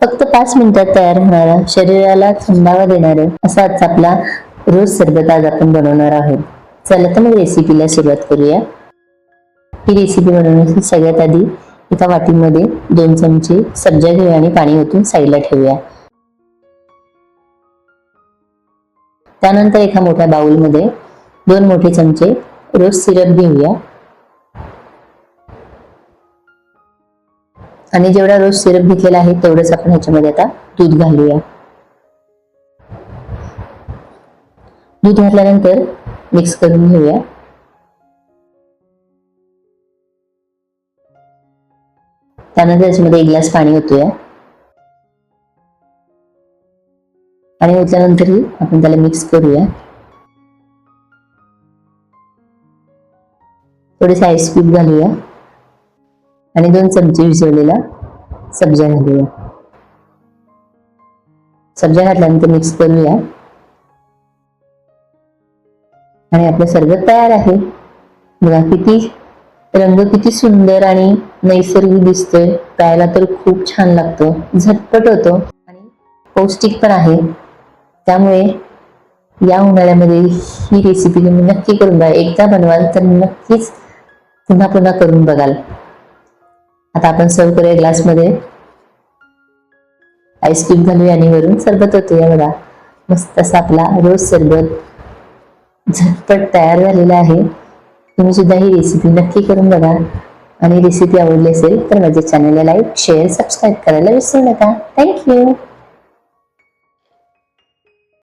फक्त 5 मिनिटात तयार होणारा, शरीराला थंडावा देणारं असा आजचा आपला रोज सरबत आज आपण बनवणार आहोत. चला तर मग रेसिपीला सुरुवात करूया. ही रेसिपी बनवण्यासाठी सगळ्यात आधी एका वाटीमध्ये 2 चमचे सब्जा घेऊया आणि पाणी ओतून साईडला ठेवूया. त्यानंतर एका मोठ्या बाउलमध्ये 2 मोठे चमचे रोज सिरप घेऊया आणि जेवढा रोज सिरप घेतलेला आहे तेवढंच आपण ह्याच्यामध्ये आता दूध घालूया. दूध घातल्यानंतर मिक्स करून घेऊया. त्यानंतर याच्यामध्ये 1 ग्लास पाणी ओतूया आणि ओतल्यानंतरही आपण त्याला मिक्स करूया. थोडेसे आईस क्यूब घालूया आणि 2 चमचे भिजवलेला सब्जा घालूया. सब्जा घातल्यानंतर मिक्स करूया आणि आपलं सरबत तयार आहे. बघा किती रंग किती सुंदर आणि नैसर्गिक दिसतोय. प्यायला तर खूप छान लागतो, झटपट होतो आणि पौष्टिक पण आहे. त्यामुळे या उन्हाळ्यामध्ये ही रेसिपी तुम्ही नक्की करून बघा. एकदा बनवाल तर नक्कीच पुन्हा पुन्हा करून बघाल. आता आपण सर्व करूया. ग्लासमध्ये आईस क्यूब घालूया आणि वरून सरबत ओतूया. बघा मस्त असा आपला रोज सरबत झटपट तयार झालेला आहे. तुम्ही सुद्धा ही रेसिपी नक्की करून बघा आणि रेसिपी आवडली असेल तर माझ्या चॅनलला लाईक, शेअर, सबस्क्राईब करायला विसरू नका. थँक्यू.